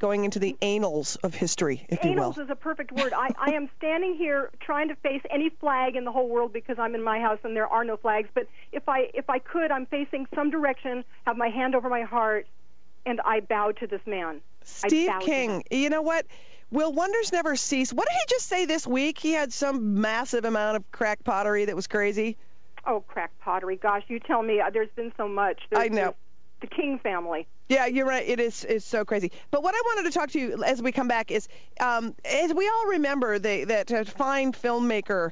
going into the annals of history, if you will. Annals is a perfect word. I am standing here trying to face any flag in the whole world because I'm in my house and there are no flags. But if I could, I'm facing some direction, have my hand over my heart, and I bow to this man. Steve King, you know what? Will wonders never cease? What did he just say this week? He had some massive amount of crack pottery that was crazy. Oh, crack pottery. Gosh, you tell me. There's been so much. I know. The King family. Yeah, you're right. It's so crazy. But what I wanted to talk to you as we come back is, as we all remember, that fine filmmaker.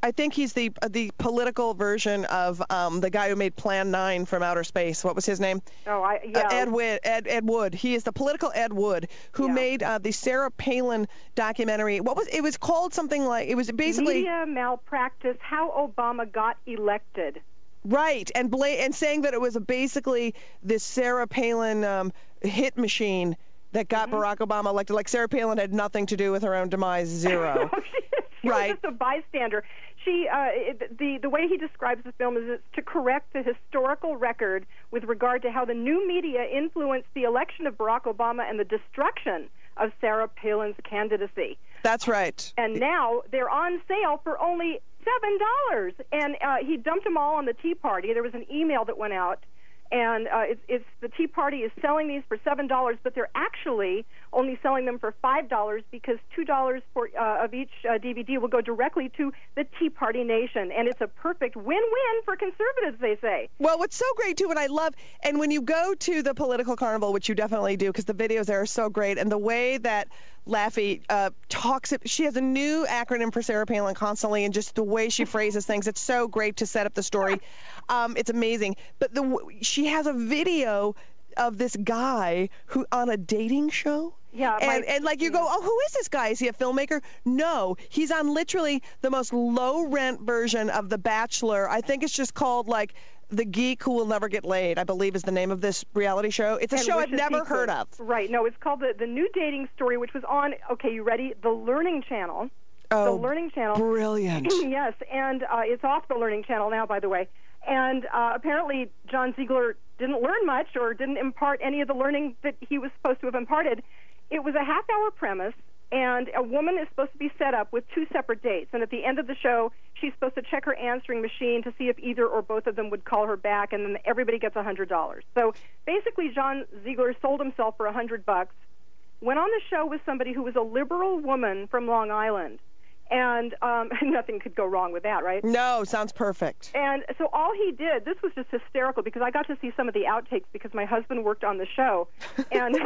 I think he's the political version of the guy who made Plan 9 from outer space. What was his name? Ed Wood. He is the political Ed Wood who made the Sarah Palin documentary. It was called something like, it was basically Media Malpractice: How Obama Got Elected. Right, and saying that it was basically this Sarah Palin hit machine that got Barack Obama elected. Like Sarah Palin had nothing to do with her own demise, zero. She was just a bystander. The way he describes the film is it's to correct the historical record with regard to how the new media influenced the election of Barack Obama and the destruction of Sarah Palin's candidacy. That's right. And now they're on sale for only $7. And he dumped them all on the Tea Party. There was an email that went out, and it's the Tea Party is selling these for $7, but they're actually only selling them for $5 because $2 of each DVD will go directly to the Tea Party Nation, and it's a perfect win-win for conservatives, they say. Well, what's so great too, and I love, and when you go to the Political Carnival, which you definitely do, because the videos there are so great, and the way that Laffy talks, she has a new acronym for Sarah Palin constantly, and just the way she phrases things, it's so great to set up the story. It's amazing. But she has a video of this guy who on a dating show. Yeah, and like you go, oh, who is this guy? Is he a filmmaker? No, he's on literally the most low-rent version of The Bachelor. I think it's just called like The Geek Who Will Never Get Laid, I believe is the name of this reality show. It's a show I've never heard of. Right. No, it's called the New Dating Story, which was on, okay, you ready? The Learning Channel. Oh, the Learning Channel. Brilliant. Yes, and it's off the Learning Channel now, by the way. And apparently John Ziegler didn't learn much or didn't impart any of the learning that he was supposed to have imparted. It was a half-hour premise, and a woman is supposed to be set up with two separate dates. And at the end of the show, she's supposed to check her answering machine to see if either or both of them would call her back, and then everybody gets $100. So basically, John Ziegler sold himself for $100, went on the show with somebody who was a liberal woman from Long Island. And nothing could go wrong with that, right? No, sounds perfect. And so all he did, this was just hysterical because I got to see some of the outtakes because my husband worked on the show. And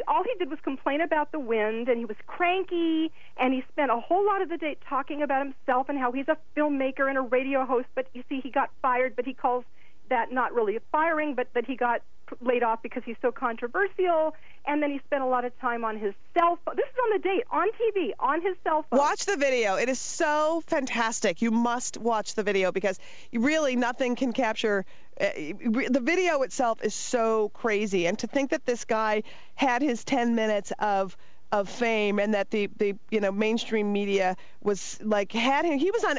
all he did was complain about the wind, and he was cranky, and he spent a whole lot of the day talking about himself and how he's a filmmaker and a radio host. But you see, he got fired, but he calls that not really a firing, but that he got laid off because he's so controversial. And then he spent a lot of time on his cell phone. This is on the date, on TV, on his cell phone. Watch the video. It is so fantastic. You must watch the video because really nothing can capture. The video itself is so crazy. And to think that this guy had his 10 minutes of fame and that the mainstream media was like had him. He was on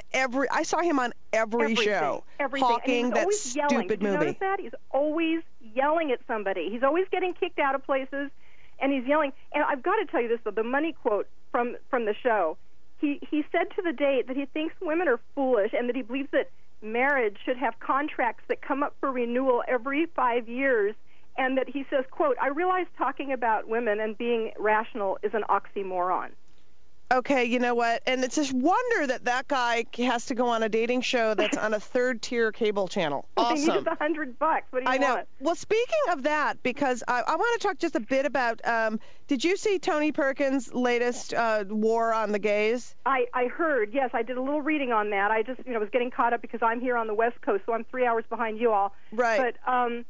I saw him on every show. Everything. Hawking that stupid movie. Did you notice that? He's always yelling at somebody. He's always getting kicked out of places, and he's yelling. And I've got to tell you this, though, the money quote from the show, he said to the date that he thinks women are foolish and that he believes that marriage should have contracts that come up for renewal every 5 years, and that he says, quote, I realize talking about women and being rational is an oxymoron. Okay, you know what? And it's a wonder that guy has to go on a dating show that's on a third-tier cable channel. Awesome. He needs $100. What do you want? I know. Well, speaking of that, because I want to talk just a bit about, did you see Tony Perkins' latest war on the gays? I heard, yes. I did a little reading on that. I just, was getting caught up because I'm here on the West Coast, so I'm 3 hours behind you all. Right. But,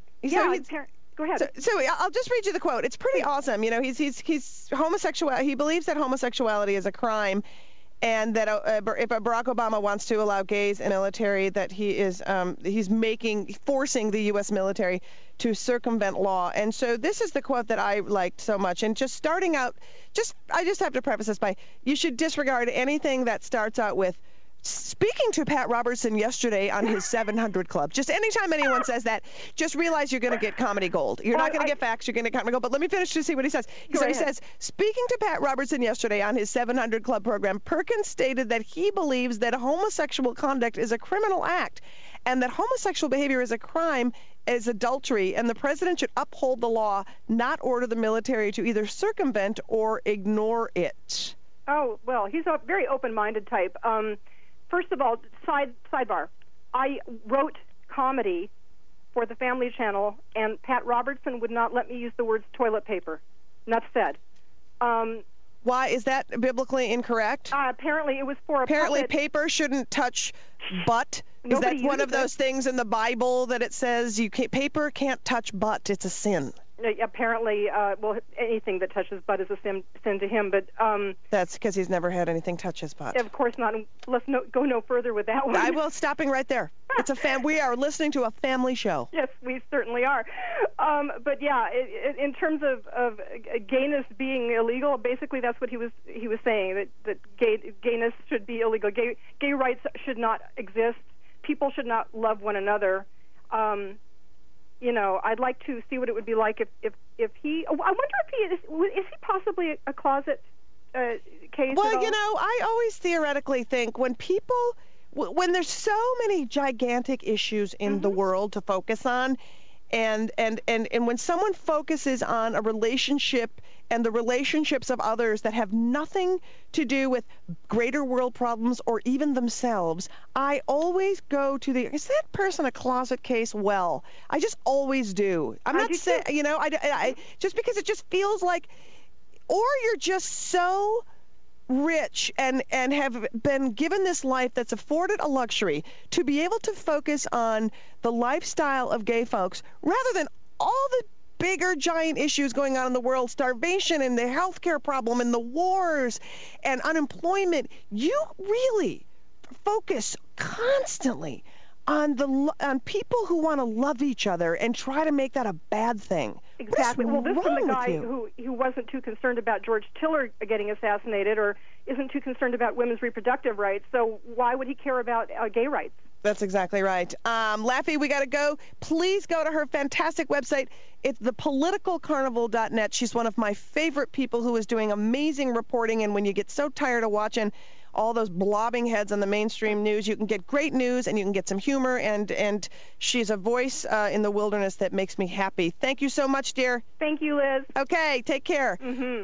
go ahead. So I'll just read you the quote. It's pretty awesome. He's homosexual. He believes that homosexuality is a crime, and that if Barack Obama wants to allow gays in the military, that he is he's forcing the U.S. military to circumvent law. And so this is the quote that I liked so much. And just starting out, I just have to preface this by, you should disregard anything that starts out with speaking to Pat Robertson yesterday on his 700 Club. Just anytime anyone says that, just realize you're going to get comedy gold. You're not going to get facts, you're going to get comedy gold. But let me finish to see what he says. So he says, speaking to Pat Robertson yesterday on his 700 Club program, Perkins stated that he believes that homosexual conduct is a criminal act and that homosexual behavior is a crime, as adultery, and the president should uphold the law, not order the military to either circumvent or ignore it. Oh, well, he's a very open-minded type. First of all, sidebar. I wrote comedy for the Family Channel, and Pat Robertson would not let me use the words toilet paper. Enough said. Why is that biblically incorrect? Apparently, it was for a Apparently, puppet. paper shouldn't touch butt. Is that one of those things in the Bible that it says paper can't touch butt? It's a sin. Apparently, well, anything that touches butt is a sin to him, but... That's because he's never had anything touch his butt. Of course not. Let's go no further with that one. I will, stopping right there. We are listening to a family show. Yes, we certainly are. But yeah, in terms of gayness being illegal, basically that's what he was saying, that gayness should be illegal. Gay rights should not exist. People should not love one another. I'd like to see what it would be like if he. I wonder if is he possibly a closet case? Well, I always theoretically think when there's so many gigantic issues in the world to focus on, and when someone focuses on a relationship and the relationships of others that have nothing to do with greater world problems or even themselves, I always go to is that person a closet case? Well, I just always do. I'm not saying, I just because it just feels like, or you're just so rich and have been given this life that's afforded a luxury to be able to focus on the lifestyle of gay folks rather than all the bigger giant issues going on in the world, starvation and the healthcare problem and the wars and unemployment. You really focus constantly on people who want to love each other and try to make that a bad thing. Exactly. Well, this is the guy who wasn't too concerned about George Tiller getting assassinated or isn't too concerned about women's reproductive rights. So why would he care about gay rights? That's exactly right. Laffy, we got to go. Please go to her fantastic website. It's thepoliticalcarnival.net. She's one of my favorite people who is doing amazing reporting. And when you get so tired of watching all those blobbing heads on the mainstream news, you can get great news and you can get some humor. And she's a voice in the wilderness that makes me happy. Thank you so much, dear. Thank you, Liz. Okay, take care. Mm-hmm.